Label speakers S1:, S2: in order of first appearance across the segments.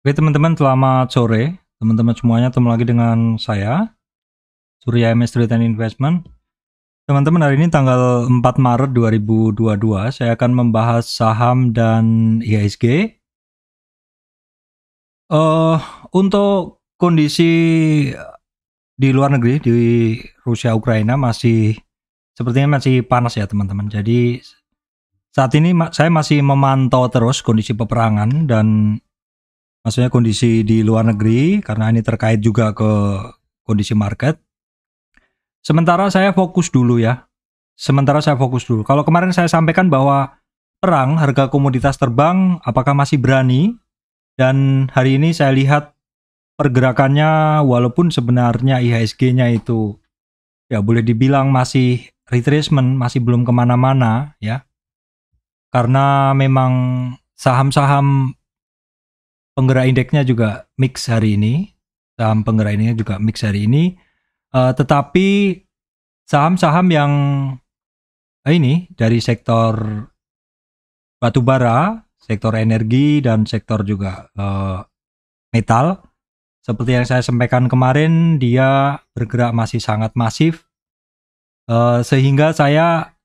S1: Oke teman-teman, selamat sore. Teman-teman semuanya, ketemu lagi dengan saya, Surya MS Trade and Investment. Teman-teman, hari ini tanggal 4 Maret 2022, saya akan membahas saham dan IHSG. Untuk kondisi di luar negeri, di Rusia Ukraina sepertinya masih panas ya teman-teman. Jadi saat ini saya masih memantau terus kondisi peperangan dan maksudnya kondisi di luar negeri, karena ini terkait juga ke kondisi market. Sementara saya fokus dulu. Kalau kemarin saya sampaikan bahwa perang harga komoditas terbang apakah masih berani, dan hari ini saya lihat pergerakannya walaupun sebenarnya IHSG-nya itu ya boleh dibilang masih retracement, masih belum kemana-mana ya, karena memang saham-saham penggerak indeksnya juga mix hari ini, tetapi saham-saham yang ini dari sektor batubara, sektor energi, dan sektor juga metal, seperti yang saya sampaikan kemarin, dia bergerak masih sangat masif, sehingga saya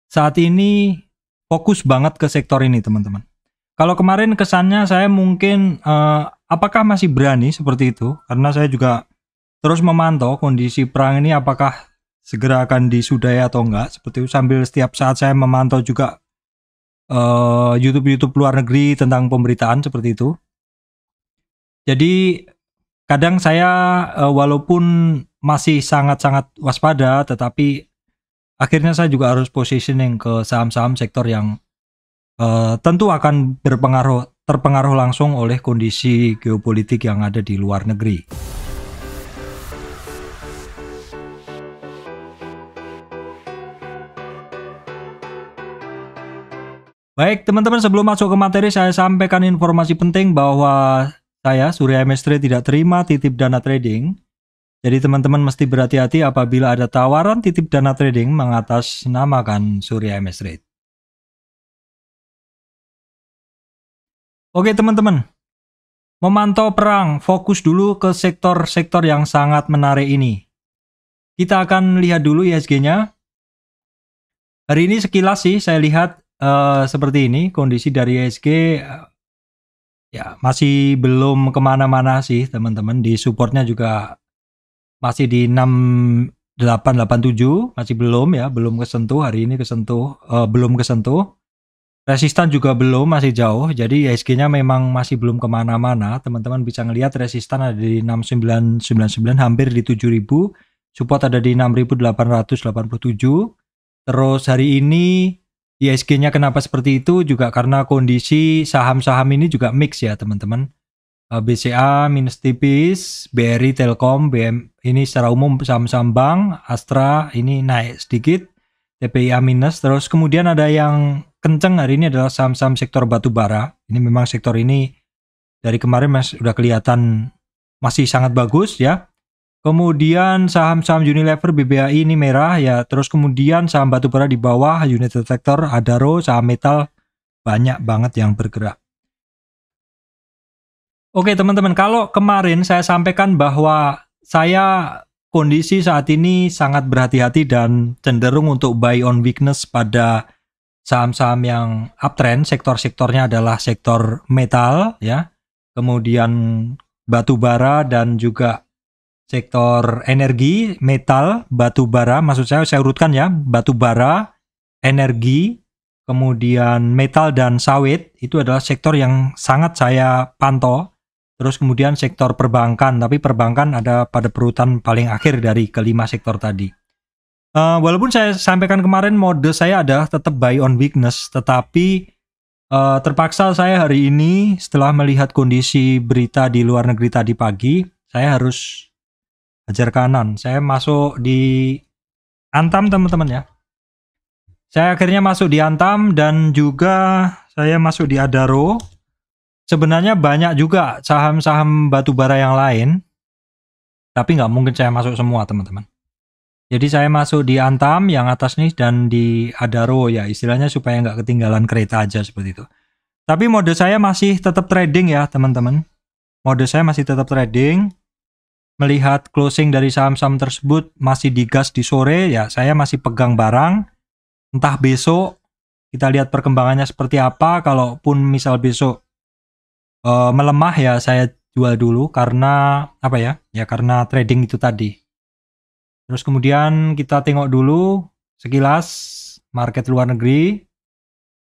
S1: saat ini fokus banget ke sektor ini teman-teman. Kalau kemarin kesannya saya mungkin apakah masih berani seperti itu, karena saya juga terus memantau kondisi perang ini apakah segera akan disudahi atau enggak, seperti itu, sambil setiap saat saya memantau juga YouTube luar negeri tentang pemberitaan seperti itu. Jadi kadang saya walaupun masih sangat-sangat waspada, tetapi akhirnya saya juga harus positioning ke saham-saham sektor yang tentu akan terpengaruh langsung oleh kondisi geopolitik yang ada di luar negeri. Baik teman-teman, sebelum masuk ke materi, saya sampaikan informasi penting bahwa saya, Surya MS Trade, tidak terima titip dana trading. Jadi teman-teman mesti berhati-hati apabila ada tawaran titip dana trading mengatasnamakan Surya MS Trade. Oke teman-teman, memantau perang, fokus dulu ke sektor-sektor yang sangat menarik ini. Kita akan lihat dulu IHSG-nya. Hari ini sekilas sih saya lihat seperti ini, kondisi dari IHSG ya masih belum kemana-mana sih teman-teman. Di supportnya juga masih di 6887, masih belum kesentuh, hari ini belum kesentuh. Resistan juga belum, masih jauh. Jadi IHSG-nya memang masih belum kemana-mana. Teman-teman bisa ngelihat resistan ada di 6999, hampir di 7000. Support ada di 6887. Terus hari ini IHSG-nya kenapa seperti itu? Juga karena kondisi saham-saham ini juga mix ya teman-teman. BCA minus tipis, BRI, Telkom, BM ini secara umum saham-saham bank, Astra ini naik sedikit, TPIA minus. Terus kemudian ada yang kenceng hari ini adalah saham-saham sektor batubara. Ini memang sektor ini dari kemarin sudah kelihatan masih sangat bagus ya. Kemudian saham-saham Unilever, BBAI ini merah ya. Terus kemudian saham batubara di bawah, United Tractor, Adaro, saham metal banyak banget yang bergerak. Oke teman-teman, kalau kemarin saya sampaikan bahwa saya kondisi saat ini sangat berhati-hati dan cenderung untuk buy on weakness pada saham-saham yang uptrend. Sektor-sektornya adalah sektor metal ya, kemudian batubara dan juga sektor energi, metal, batubara, maksud saya urutkan ya, batubara, energi, kemudian metal dan sawit, itu adalah sektor yang sangat saya pantau. Terus kemudian sektor perbankan, tapi perbankan ada pada perutan paling akhir dari kelima sektor tadi. Walaupun saya sampaikan kemarin mode saya adalah tetap buy on weakness, tetapi terpaksa saya hari ini setelah melihat kondisi berita di luar negeri tadi pagi, saya harus hajar kanan. Saya masuk di Antam teman-teman ya. Saya akhirnya masuk di Antam dan juga saya masuk di Adaro. Sebenarnya banyak juga saham-saham batubara yang lain, tapi nggak mungkin saya masuk semua teman-teman. Jadi saya masuk di Antam yang atas nih dan di Adaro ya, istilahnya supaya nggak ketinggalan kereta aja seperti itu. Tapi mode saya masih tetap trading ya teman-teman. mode saya masih tetap trading. Melihat closing dari saham-saham tersebut masih digas di sore, ya saya masih pegang barang. Entah besok kita lihat perkembangannya seperti apa. Kalaupun misal besok melemah, ya saya jual dulu karena apa ya? Ya karena trading itu tadi. Terus kemudian kita tengok dulu sekilas market luar negeri.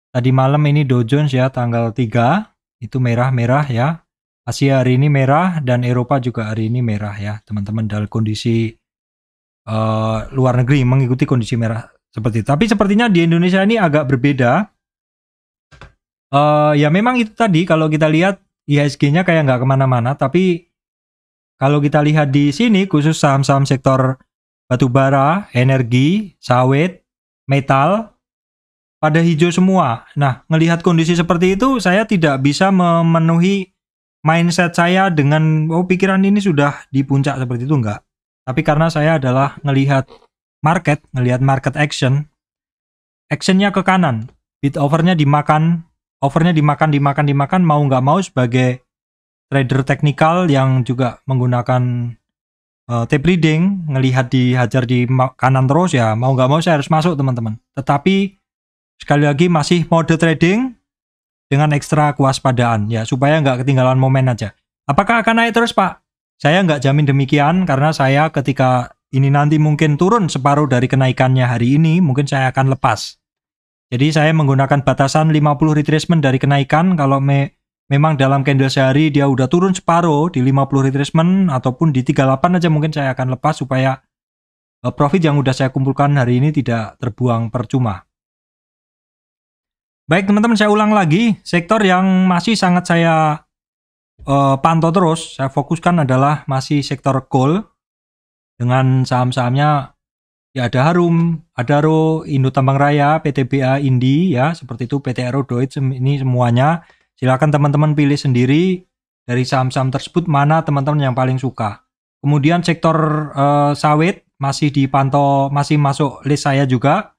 S1: Tadi malam ini Dow Jones ya tanggal 3 itu merah-merah ya. Asia hari ini merah dan Eropa juga hari ini merah ya teman-teman, dalam kondisi luar negeri mengikuti kondisi merah seperti itu. Tapi sepertinya di Indonesia ini agak berbeda. Ya memang itu tadi kalau kita lihat IHSG-nya kayak nggak kemana-mana, tapi kalau kita lihat di sini khusus saham-saham sektor batubara, energi, sawit, metal pada hijau semua. Nah, ngelihat kondisi seperti itu saya tidak bisa memenuhi mindset saya dengan pikiran ini sudah di puncak seperti itu, enggak. Tapi karena saya adalah ngelihat market actionnya ke kanan, bid overnya dimakan, mau nggak mau sebagai trader teknikal yang juga menggunakan tape reading, ngelihat dihajar di kanan terus, ya mau nggak mau saya harus masuk teman-teman. Tetapi sekali lagi masih mode trading dengan ekstra kewaspadaan ya, supaya nggak ketinggalan momen aja. Apakah akan naik terus Pak? Saya nggak jamin demikian, karena saya ketika ini nanti mungkin turun separuh dari kenaikannya hari ini, mungkin saya akan lepas. Jadi saya menggunakan batasan 50 retracement dari kenaikan. Kalau memang dalam candle sehari dia udah turun separuh di 50 retracement ataupun di 38 aja, mungkin saya akan lepas supaya profit yang udah saya kumpulkan hari ini tidak terbuang percuma. Baik teman-teman, saya ulang lagi, sektor yang masih sangat saya pantau terus, saya fokuskan adalah masih sektor coal dengan saham-sahamnya ya ada Harum, Adaro, Indo Tambang Raya, PTBA, Indi ya, seperti itu, PT Aero, Deutsche, ini semuanya. Silakan teman-teman pilih sendiri dari saham-saham tersebut mana teman-teman yang paling suka. Kemudian sektor sawit masih dipantau, masih masuk list saya juga.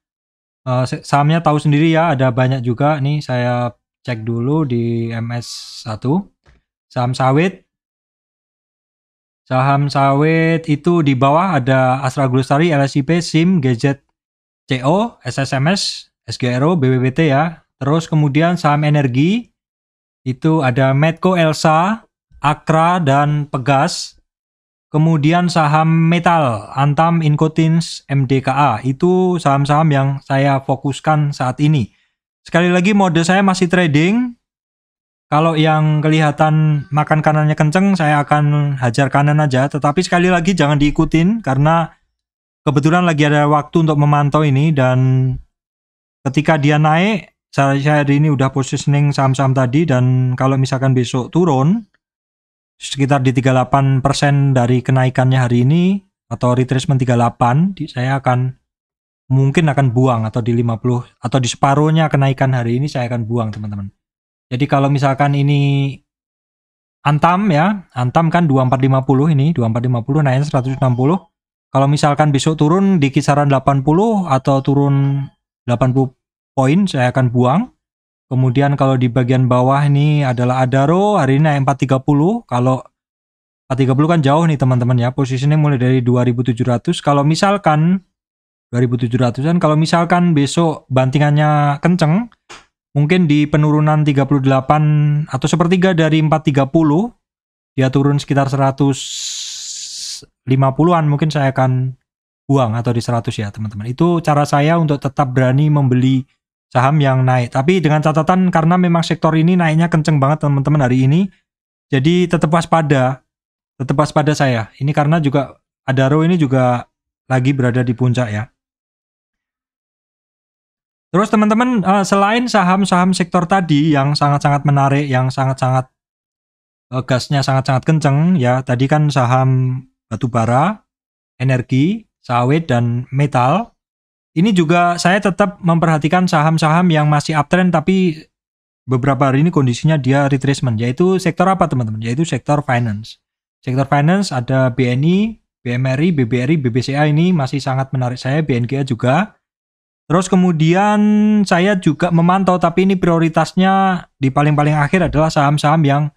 S1: Sahamnya tahu sendiri ya, ada banyak juga nih, saya cek dulu di MS1. Saham sawit itu di bawah ada Astra Glustari, LSIP, SIM, Gadget, CO, SSMS, SGRO, BBBT ya. Terus kemudian saham energi itu ada Medco, Elsa, Akra, dan Pegas. Kemudian saham metal, Antam, Incotins, MDKA, itu saham-saham yang saya fokuskan saat ini. Sekali lagi mode saya masih trading. Kalau yang kelihatan makan kanannya kenceng, saya akan hajar kanan aja. Tetapi sekali lagi jangan diikutin, karena kebetulan lagi ada waktu untuk memantau ini. Dan ketika dia naik, saya hari ini udah positioning saham-saham tadi. Dan kalau misalkan besok turun sekitar di 38% dari kenaikannya hari ini, atau retracement 38, saya mungkin akan buang, atau di 50 atau di separuhnya kenaikan hari ini saya akan buang teman-teman. Jadi kalau misalkan ini Antam ya, Antam kan 2450, ini 2450 naiknya 160. Kalau misalkan besok turun di kisaran 80 atau turun 80 poin, saya akan buang. Kemudian kalau di bagian bawah ini adalah Adaro, hari ini naik 430. Kalau 430 kan jauh nih teman-teman ya, posisinya mulai dari 2700. Kalau misalkan 2700-an, kalau misalkan besok bantingannya kenceng, mungkin di penurunan 38 atau sepertiga dari 430, dia turun sekitar 150-an, mungkin saya akan buang, atau di 100 ya teman-teman. Itu cara saya untuk tetap berani membeli saham yang naik. Tapi dengan catatan, karena memang sektor ini naiknya kenceng banget teman-teman hari ini, jadi tetap waspada saya. Ini karena juga Adaro ini juga lagi berada di puncak ya. Terus teman-teman, selain saham-saham sektor tadi yang sangat-sangat menarik, yang sangat-sangat gasnya sangat-sangat kenceng ya, tadi kan saham batubara, energi, sawit, dan metal. Ini juga saya tetap memperhatikan saham-saham yang masih uptrend tapi beberapa hari ini kondisinya dia retracement, yaitu sektor apa teman-teman? Yaitu sektor finance. Sektor finance ada BNI, BMRI, BBRI, BBCA, ini masih sangat menarik saya, BNGA juga. Terus kemudian saya juga memantau, tapi ini prioritasnya di paling-paling akhir adalah saham-saham yang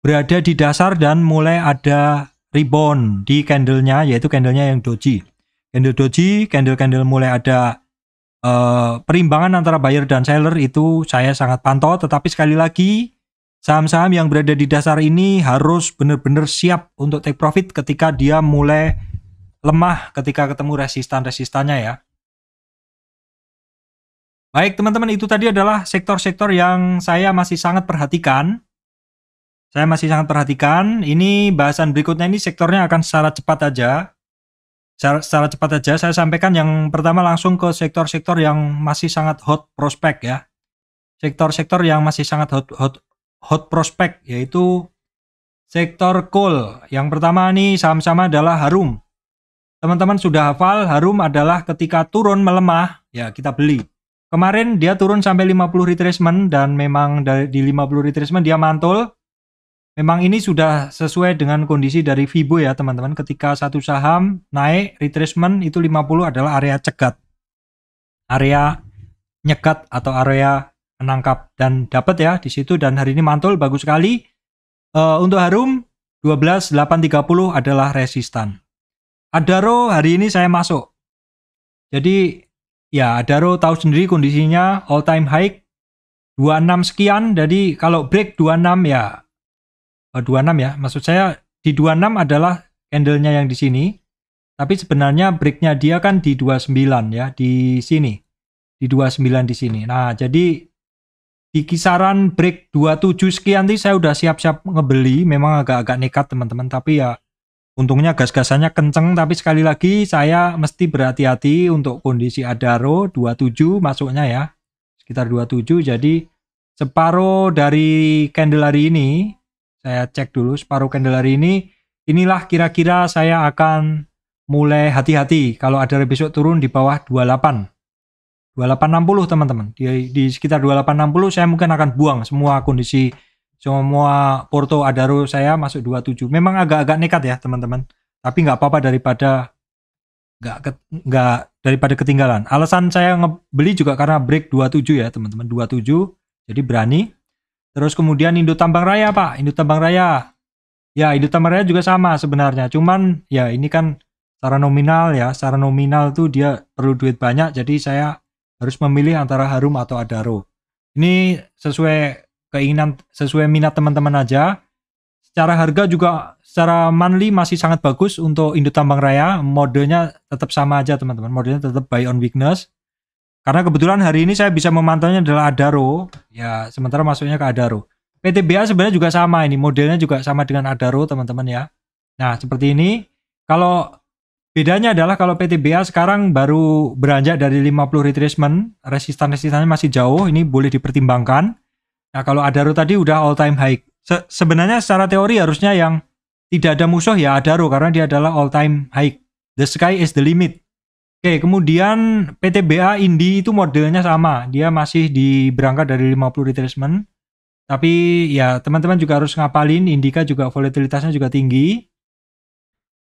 S1: berada di dasar dan mulai ada rebound di candlenya, yaitu candlenya yang doji. Candle doji, candle mulai ada perimbangan antara buyer dan seller, itu saya sangat pantau. Tetapi sekali lagi, saham-saham yang berada di dasar ini harus benar-benar siap untuk take profit ketika dia mulai lemah, ketika ketemu resistan-resistannya ya. Baik teman-teman, itu tadi adalah sektor-sektor yang saya masih sangat perhatikan. Ini bahasan berikutnya ini sektornya akan secara cepat aja. Saya sampaikan yang pertama langsung ke sektor-sektor yang masih sangat hot prospek ya. Sektor-sektor yang masih sangat hot prospek, yaitu sektor coal. Yang pertama nih saham-saham adalah Harum. Teman-teman sudah hafal, Harum adalah ketika turun melemah, ya kita beli. Kemarin dia turun sampai 50 retracement dan memang di 50 retracement dia mantul. Memang ini sudah sesuai dengan kondisi dari Fibo ya teman-teman. Ketika satu saham naik retracement itu 50 adalah area cegat. Area nyegat atau area menangkap dan dapat ya di situ, dan hari ini mantul bagus sekali. Untuk Harum 12.830 adalah resistan. Adaro hari ini saya masuk. Jadi ya, Adaro tahu sendiri kondisinya all time high 26 sekian. Jadi kalau break 26 ya 26 ya, maksud saya di 26 adalah candlenya yang di sini. Tapi sebenarnya breaknya dia kan di 29 ya, di sini. Di 29 di sini. Nah, jadi di kisaran break 27 sekian nih saya udah siap-siap ngebeli. Memang agak-agak nekat teman-teman, tapi ya untungnya gas-gasannya kenceng. Tapi sekali lagi saya mesti berhati-hati untuk kondisi Adaro 27 masuknya ya, sekitar 27. Jadi separuh dari candle hari ini, saya cek dulu separuh candle hari ini, inilah kira-kira saya akan mulai hati-hati kalau Adaro besok turun di bawah 2860 teman-teman. Di sekitar 2860 saya mungkin akan buang semua kondisi, semua porto Adaro saya masuk 27. Memang agak-agak nekat ya teman-teman, tapi nggak apa-apa daripada daripada ketinggalan. Alasan saya ngebeli juga karena break 27 ya teman-teman, 27, jadi berani. Terus kemudian Indo Tambang Raya Pak, Indo Tambang Raya. Ya, Indo Tambang Raya juga sama sebenarnya, cuman ya ini kan secara nominal ya, secara nominal tuh dia perlu duit banyak, jadi saya harus memilih antara Harum atau Adaro. Ini sesuai keinginan, sesuai minat teman-teman aja. Secara harga juga secara monthly masih sangat bagus untuk Indo Tambang Raya. Modenya tetap sama aja teman-teman, modenya tetap buy on weakness. Karena kebetulan hari ini saya bisa memantaunya adalah Adaro, ya sementara masuknya ke Adaro. PTBA sebenarnya juga sama, ini modelnya juga sama dengan Adaro teman-teman ya. Nah seperti ini. Kalau bedanya adalah kalau PTBA sekarang baru beranjak dari 50 retracement, resistan-resistannya masih jauh, ini boleh dipertimbangkan. Nah kalau Adaro tadi udah all time high. Sebenarnya secara teori harusnya yang tidak ada musuh ya Adaro, karena dia adalah all time high. The sky is the limit. Oke, kemudian PTBA Indi itu modelnya sama. Dia masih berangkat dari 50 retracement. Tapi ya teman-teman juga harus ngapalin, Indika juga volatilitasnya juga tinggi.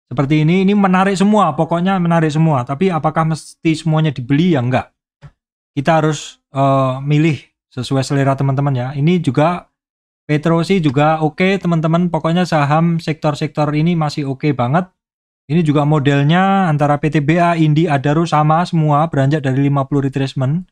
S1: Seperti ini menarik semua, pokoknya menarik semua. Tapi apakah mesti semuanya dibeli ya enggak? Kita harus milih sesuai selera teman-teman ya. Ini juga Petrosi juga oke teman-teman. Pokoknya saham sektor-sektor ini masih oke banget. Ini juga modelnya antara PTBA, Indi, Adaro sama semua, beranjak dari 50 retracement.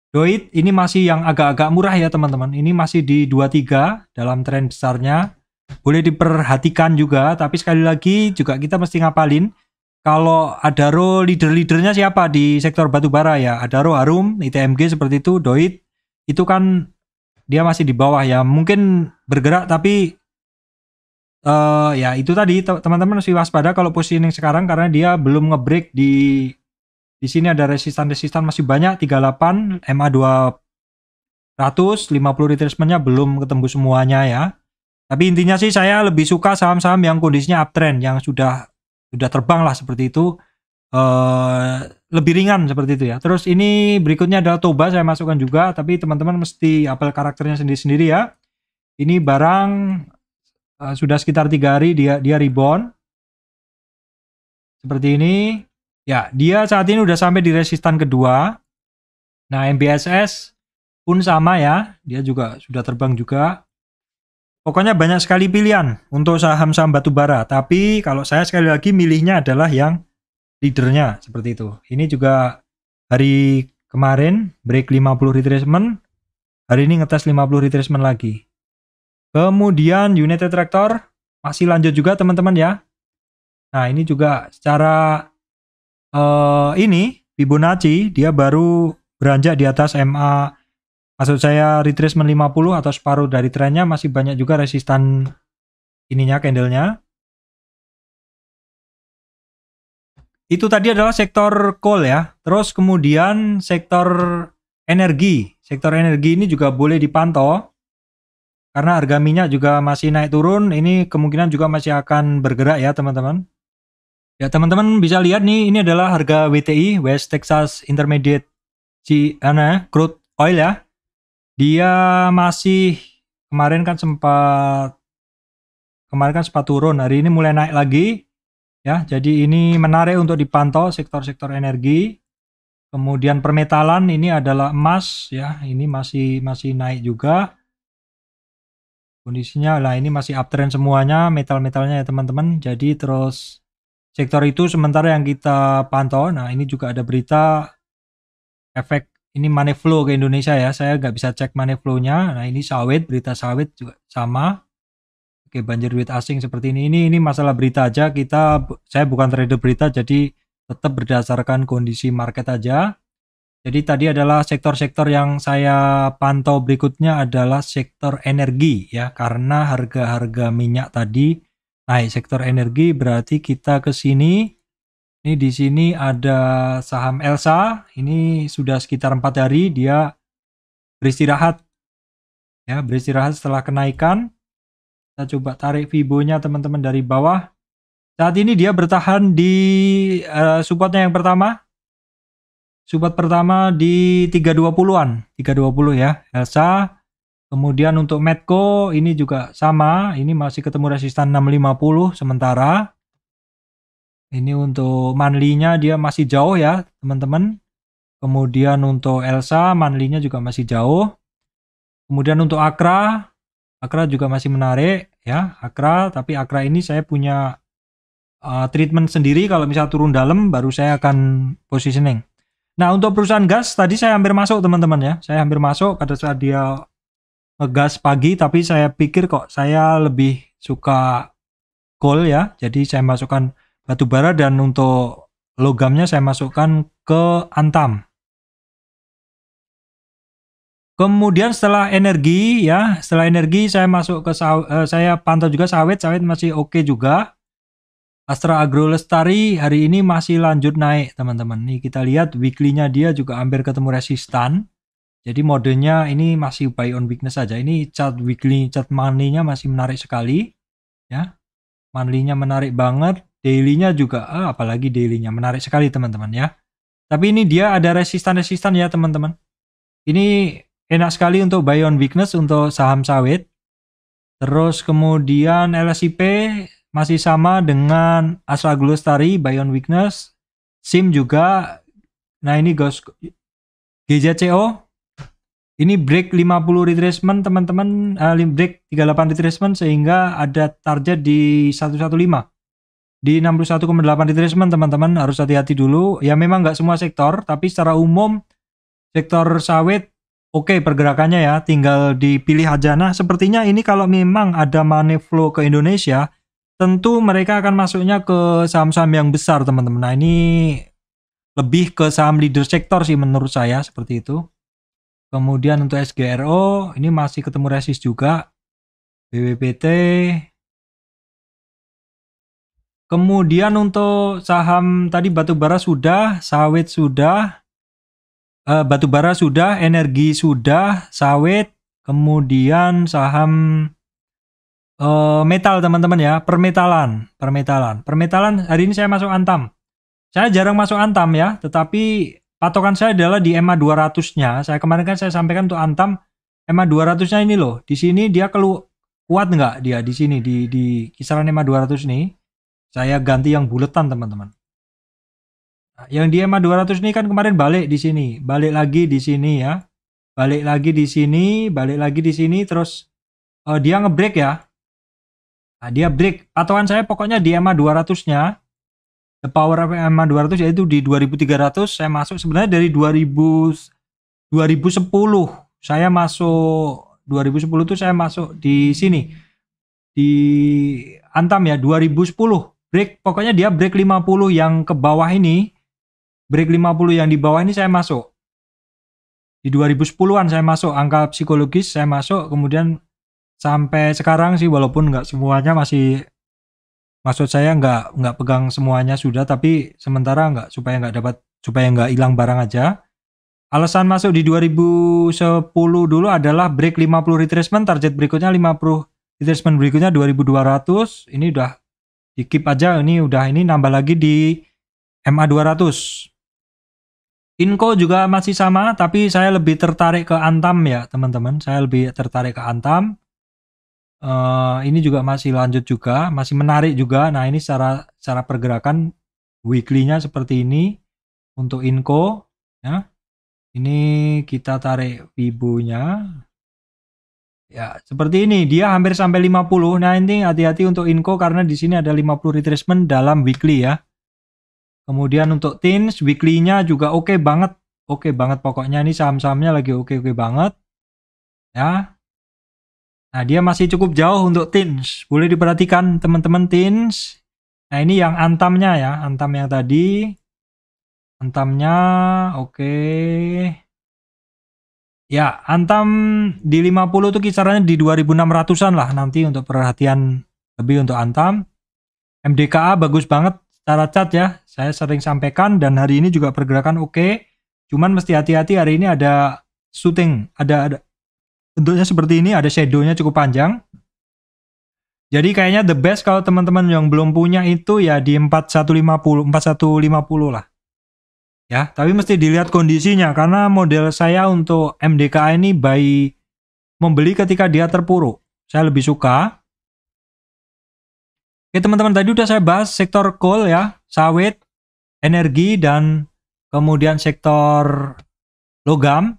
S1: Doit ini masih yang agak-agak murah ya teman-teman. Ini masih di 23 dalam tren besarnya. Boleh diperhatikan juga, tapi sekali lagi juga kita mesti ngapalin. Kalau Adaro leader-leadernya siapa di sektor batubara ya? Adaro, Harum, ITMG seperti itu, Doit. Itu kan dia masih di bawah ya. Mungkin bergerak tapi ya itu tadi teman-teman masih waspada kalau positioning sekarang, karena dia belum ngebreak di sini ada resistan masih banyak 38 MA 200 50 retracementnya belum ketemu semuanya ya. Tapi intinya sih saya lebih suka saham-saham yang kondisinya uptrend, yang sudah terbang lah seperti itu, lebih ringan seperti itu ya. Terus ini berikutnya adalah Toba, saya masukkan juga, tapi teman-teman mesti apel karakternya sendiri-sendiri ya. Ini barang sudah sekitar 3 hari dia rebound seperti ini ya. Dia saat ini udah sampai di resistan kedua. Nah MBSS pun sama ya, dia juga sudah terbang juga. Pokoknya banyak sekali pilihan untuk saham-saham batubara. Tapi kalau saya sekali lagi milihnya adalah yang leadernya seperti itu. Ini juga hari kemarin break 50 retracement. Hari ini ngetes 50 retracement lagi. Kemudian United Tractor masih lanjut juga teman-teman ya. Nah ini juga secara ini Fibonacci dia baru beranjak di atas MA. Maksud saya retracement 50 atau separuh dari trennya, masih banyak juga resistan ininya, candlenya. Itu tadi adalah sektor coal ya. Terus kemudian sektor energi. Sektor energi ini juga boleh dipantau. Karena harga minyak juga masih naik turun. Ini kemungkinan juga masih akan bergerak ya teman-teman. Ya teman-teman bisa lihat nih, ini adalah harga WTI, West Texas Intermediate crude oil ya. Dia masih kemarin kan sempat turun, hari ini mulai naik lagi ya. Jadi ini menarik untuk dipantau sektor-sektor energi. Kemudian permetalan ini adalah emas ya, ini masih naik juga. Kondisinya lah ini masih uptrend semuanya metal-metalnya ya teman-teman. Jadi terus sektor itu sementara yang kita pantau. Nah, ini juga ada berita efek ini money flow ke Indonesia ya. Saya nggak bisa cek money flow-nya. Nah, ini sawit, berita sawit juga sama. Oke, banjir duit asing seperti ini. Ini masalah berita aja. Saya bukan trader berita, jadi tetap berdasarkan kondisi market aja. Jadi tadi adalah sektor-sektor yang saya pantau. Berikutnya adalah sektor energi ya, karena harga-harga minyak tadi naik. Sektor energi berarti kita ke sini. Ini di sini ada saham Elsa. Ini sudah sekitar 4 hari dia beristirahat. Ya, beristirahat setelah kenaikan. Kita coba tarik Fibo-nya teman-teman dari bawah. Saat ini dia bertahan di supportnya yang pertama. Support pertama di 320-an. 320 ya, Elsa. Kemudian untuk Medco ini juga sama. Ini masih ketemu resistan 650 sementara. Ini untuk monthly-nya dia masih jauh ya teman-teman. Kemudian untuk Elsa monthly-nya juga masih jauh. Kemudian untuk Akra juga masih menarik ya, Akra. Tapi Akra ini saya punya treatment sendiri. Kalau misalnya turun dalam baru saya akan positioning. Nah untuk perusahaan gas tadi saya hampir masuk teman-teman ya. Saya hampir masuk pada saat dia ngegas pagi. Tapi saya pikir kok saya lebih suka coal ya. Jadi saya masukkan batu bara dan untuk logamnya saya masukkan ke Antam. Kemudian setelah energi ya, saya masuk ke saya pantau juga sawit masih oke juga. Astra Agro Lestari hari ini masih lanjut naik teman-teman. Nih kita lihat weekly-nya dia juga hampir ketemu resistan. Jadi modenya ini masih buy on weakness saja. Ini chart weekly, chart monthly-nya masih menarik sekali ya. Monthly-nya menarik banget. Daily-nya juga, apalagi daily-nya menarik sekali teman-teman ya. Tapi ini dia ada resistan-resistan ya teman-teman. Ini enak sekali untuk buy on weakness untuk saham sawit. Terus kemudian LSIP masih sama dengan Astra Glostari, buy on weakness. SIM juga. Nah ini GJCO. Ini break 50 retracement teman-teman. Break 38 retracement sehingga ada target di 115. Di 61,8 retracement teman-teman harus hati-hati dulu. Ya memang nggak semua sektor, tapi secara umum sektor sawit oke pergerakannya ya, tinggal dipilih aja. Nah sepertinya ini kalau memang ada money flow ke Indonesia, tentu mereka akan masuknya ke saham-saham yang besar teman-teman. Nah ini lebih ke saham leader sektor sih menurut saya seperti itu. Kemudian untuk SGRO ini masih ketemu resist juga. BWPT. Kemudian untuk saham tadi batubara sudah, sawit sudah, batubara sudah, energi sudah, sawit, kemudian saham metal teman-teman ya, permetalan hari ini saya masuk Antam. Saya jarang masuk Antam ya, tetapi patokan saya adalah di EMA 200-nya. Saya kemarin kan saya sampaikan untuk Antam EMA 200-nya ini loh. Di sini dia kuat nggak dia di sini di kisaran EMA 200 nih. Saya ganti yang buletan teman-teman. Nah, yang di EMA 200 ini kan kemarin balik di sini, balik lagi di sini ya. Balik lagi di sini, balik lagi di sini terus dia ngebreak ya. Nah, dia break. Patokan saya pokoknya di EMA 200-nya. The power of EMA 200 yaitu di 2300 saya masuk sebenarnya dari 2010. Saya masuk 2010 tuh saya masuk di sini. Di Antam ya 2010. Break pokoknya dia break 50 yang ke bawah ini. Break 50 yang di bawah ini saya masuk. Di 2010-an saya masuk, angka psikologis saya masuk, kemudian sampai sekarang sih walaupun nggak semuanya masih, maksud saya nggak pegang semuanya sudah, tapi sementara supaya nggak hilang barang aja. Alasan masuk di 2010 dulu adalah break 50 retracement, target berikutnya 50 retracement berikutnya 2200. Ini udah di keep aja, ini nambah lagi di MA 200. Inco juga masih sama, tapi saya lebih tertarik ke Antam ya teman-teman. Saya lebih tertarik ke Antam. Ini juga masih lanjut juga, masih menarik juga. Nah ini secara pergerakan weekly-nya seperti ini untuk Inco. Ya. Ini kita tarik Fibo-nya. Ya seperti ini, dia hampir sampai 50. Nah ini hati-hati untuk Inco karena di sini ada 50 retracement dalam weekly ya. Kemudian untuk Teens weekly-nya juga oke banget pokoknya ini saham-sahamnya lagi oke banget ya. Nah dia masih cukup jauh untuk Teens, boleh diperhatikan teman-teman Teens. Nah ini yang Antamnya ya, Antam yang tadi, Antamnya oke. Ya Antam di 50 tuh kisarannya di 2600-an lah nanti untuk perhatian lebih untuk Antam. MDKA bagus banget secara chart ya, saya sering sampaikan dan hari ini juga pergerakan oke. Cuman mesti hati-hati hari ini ada shooting, ada bentuknya seperti ini, ada shadow-nya cukup panjang. Jadi kayaknya the best kalau teman-teman yang belum punya itu ya di 4150 lah. Ya, tapi mesti dilihat kondisinya karena model saya untuk MDKA ini membeli ketika dia terpuruk. Saya lebih suka. Oke teman-teman, tadi udah saya bahas sektor coal ya, sawit, energi, dan kemudian sektor logam.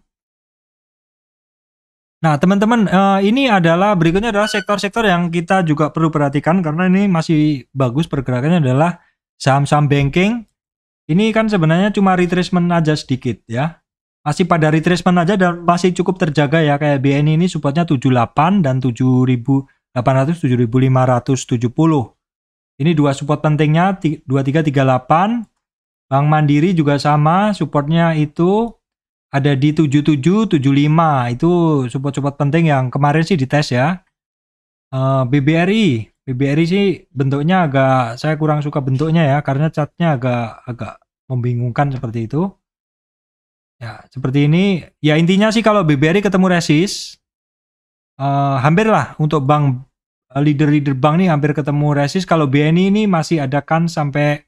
S1: Nah teman-teman, ini berikutnya adalah sektor-sektor yang kita juga perlu perhatikan karena ini masih bagus pergerakannya adalah saham-saham banking. Ini kan sebenarnya cuma retracement aja sedikit ya. Masih pada retracement aja dan masih cukup terjaga ya, kayak BNI ini supportnya 78 dan 7800 7570. Ini dua support pentingnya 2338. Bank Mandiri juga sama, supportnya itu ada di 7775. Itu support-support penting yang kemarin sih dites ya. BBRI sih bentuknya saya kurang suka bentuknya ya karena chartnya agak membingungkan seperti itu. Ya, seperti ini. Ya intinya sih kalau BBRI ketemu resist, hampir lah untuk bank leader bank nih hampir ketemu resist. Kalau BNI ini masih ada kan sampai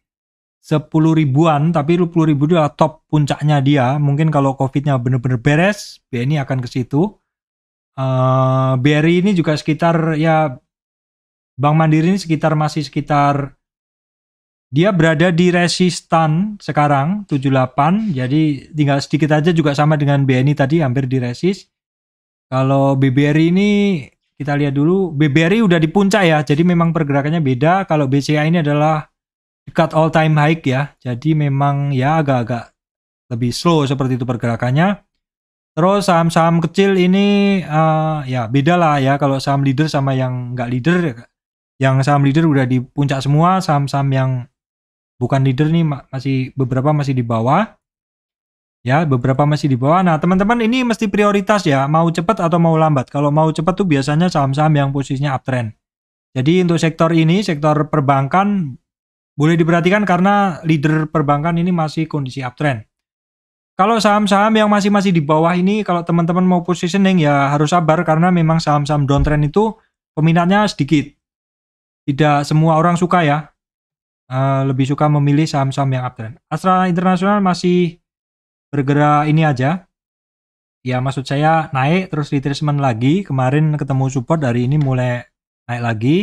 S1: 10 ribuan, tapi 10 ribu itu adalah top puncaknya dia. Mungkin kalau COVID-nya benar-benar beres, BNI akan ke situ. BRI ini juga sekitar ya, Bank Mandiri ini masih sekitar dia berada di resistan sekarang 78, jadi tinggal sedikit aja juga sama dengan BNI tadi hampir di resist. Kalau BBRI ini kita lihat dulu, BBRI udah di puncak ya, jadi memang pergerakannya beda. Kalau BCA ini adalah dekat all time high ya, jadi memang ya agak-agak lebih slow seperti itu pergerakannya. Terus saham-saham kecil ini ya beda lah ya, kalau saham leader sama yang nggak leader. Yang saham leader udah di puncak semua, saham-saham yang bukan leader nih beberapa masih di bawah. Ya, beberapa masih di bawah. Nah, teman-teman ini mesti prioritas ya, mau cepat atau mau lambat. Kalau mau cepat tuh biasanya saham-saham yang posisinya uptrend. Jadi untuk sektor ini, sektor perbankan boleh diperhatikan karena leader perbankan ini masih kondisi uptrend. Kalau saham-saham yang masih di bawah ini, kalau teman-teman mau positioning ya harus sabar karena memang saham-saham downtrend itu peminatnya sedikit. Tidak semua orang suka ya. Lebih suka memilih saham-saham yang uptrend. Astra International masih bergerak ini aja. Ya maksud saya naik terus retracement lagi. Kemarin ketemu support, hari ini mulai naik lagi.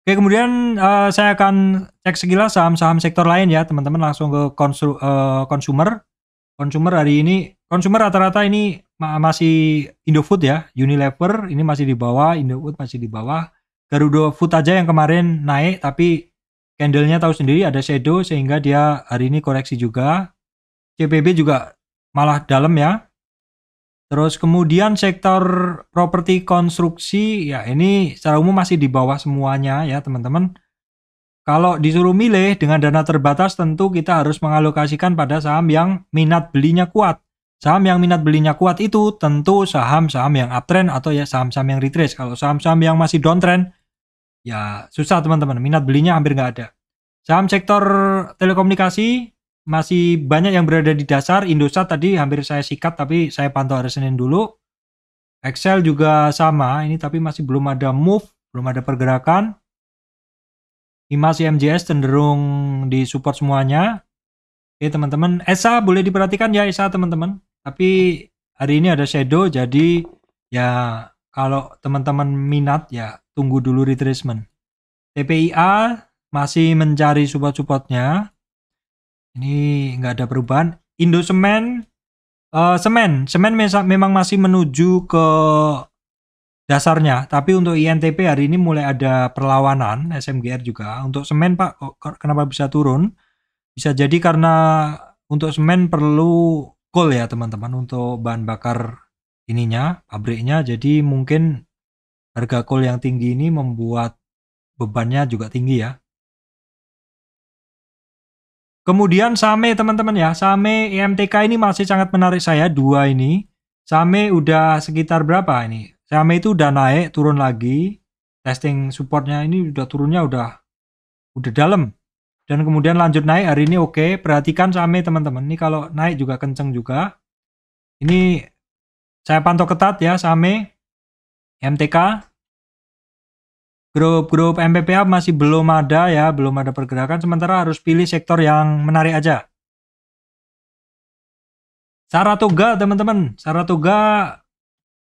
S1: Oke, kemudian saya akan cek sekilas saham-saham sektor lain ya teman-teman, langsung ke consumer. Consumer hari ini Consumer rata-rata ini masih Indofood ya, Unilever ini masih di bawah, Indofood masih di bawah. Garuda Food aja yang kemarin naik, tapi candle-nya tahu sendiri ada shadow sehingga dia hari ini koreksi juga. CPB juga malah dalam ya. Terus kemudian sektor properti konstruksi ya ini secara umum masih di bawah semuanya ya teman-teman. Kalau disuruh milih dengan dana terbatas tentu kita harus mengalokasikan pada saham yang minat belinya kuat. Saham yang minat belinya kuat itu tentu saham-saham yang uptrend atau ya saham-saham yang retrace. Kalau saham-saham yang masih downtrend ya susah teman-teman, minat belinya hampir nggak ada. Saham sektor telekomunikasi masih banyak yang berada di dasar. Indosat tadi hampir saya sikat tapi saya pantau hari Senin dulu. Excel juga sama, ini tapi masih belum ada move, belum ada pergerakan. IMAS MJS cenderung di support semuanya. Oke teman-teman, ESA boleh diperhatikan ya ESA teman-teman. Tapi hari ini ada shadow jadi ya kalau teman-teman minat ya tunggu dulu retracement. TPIA masih mencari support-supportnya. Ini nggak ada perubahan. Indosemen, semen memang masih menuju ke dasarnya, tapi untuk INTP hari ini mulai ada perlawanan, SMGR juga. Untuk semen Pak, kenapa bisa turun? Bisa jadi karena untuk semen perlu coal ya teman-teman, untuk bahan bakar ininya, pabriknya. Jadi mungkin harga coal yang tinggi ini membuat bebannya juga tinggi ya. Kemudian Same teman-teman ya, Same EMTK ini masih sangat menarik saya, dua ini. Same udah sekitar berapa ini? Same itu udah naik, turun lagi. Testing supportnya ini udah turunnya udah dalam. Dan kemudian lanjut naik hari ini oke. Perhatikan Same teman-teman. Ini kalau naik juga kenceng juga. Ini saya pantau ketat ya Same, MTK. Grup-grup MPPA masih belum ada ya, belum ada pergerakan. Sementara harus pilih sektor yang menarik aja. Saratoga teman-teman, Saratoga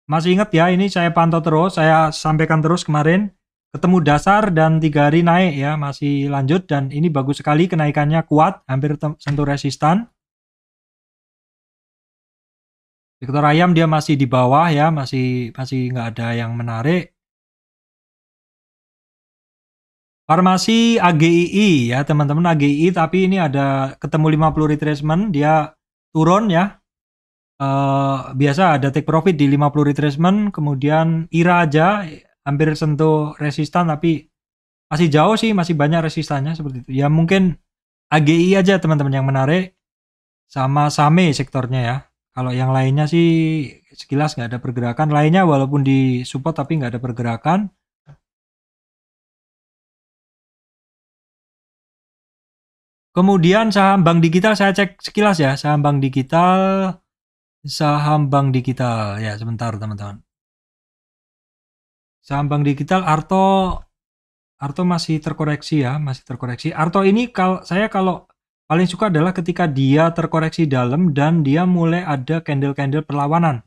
S1: masih ingat ya, ini saya pantau terus, saya sampaikan terus kemarin. Ketemu dasar dan 3 hari naik ya, masih lanjut dan ini bagus sekali kenaikannya kuat, hampir sentuh resistan. Sektor ayam dia masih di bawah ya, masih nggak ada yang menarik. Farmasi AGII ya teman-teman, AGII tapi ini ada ketemu 50 retracement, dia turun ya. Biasa ada take profit di 50 retracement, kemudian IRA aja hampir sentuh resistan tapi masih jauh sih, masih banyak resistannya seperti itu. Ya mungkin AGI aja teman-teman yang menarik, sama Same sektornya ya. Kalau yang lainnya sih sekilas nggak ada pergerakan, lainnya walaupun di support tapi nggak ada pergerakan. Kemudian saham bank digital saya cek sekilas ya, saham bank digital ya sebentar teman-teman. Saham bank digital Arto masih terkoreksi ya, masih terkoreksi. Arto ini saya kalau paling suka adalah ketika dia terkoreksi dalam dan dia mulai ada candle-candle perlawanan.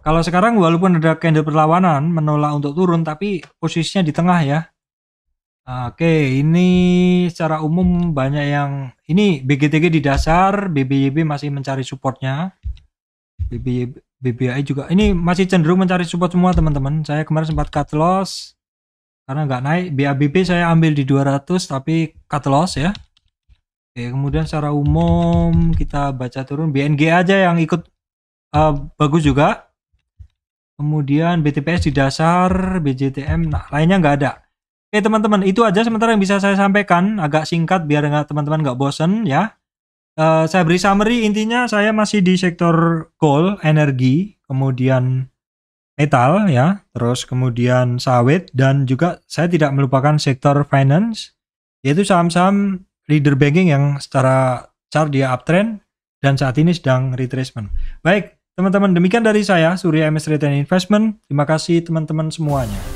S1: Kalau sekarang walaupun ada candle perlawanan menolak untuk turun tapi posisinya di tengah ya. Oke, ini secara umum banyak yang ini BGTG di dasar, BBYB masih mencari supportnya. BBI juga ini masih cenderung mencari support semua teman-teman. Saya kemarin sempat cut loss karena nggak naik. BABP saya ambil di 200 tapi cut loss ya. Oke, kemudian secara umum kita baca turun. BNG aja yang ikut bagus juga. Kemudian BTPS di dasar, BJTM, nah lainnya nggak ada. Oke teman-teman, itu aja sementara yang bisa saya sampaikan, agak singkat biar teman-teman nggak bosen ya. Saya beri summary, intinya saya masih di sektor coal, energi, kemudian metal ya, terus kemudian sawit, dan juga saya tidak melupakan sektor finance, yaitu saham-saham leader banking yang secara chart dia uptrend dan saat ini sedang retracement. Baik teman-teman, demikian dari saya Surya MS Retail Investment. Terima kasih teman-teman semuanya.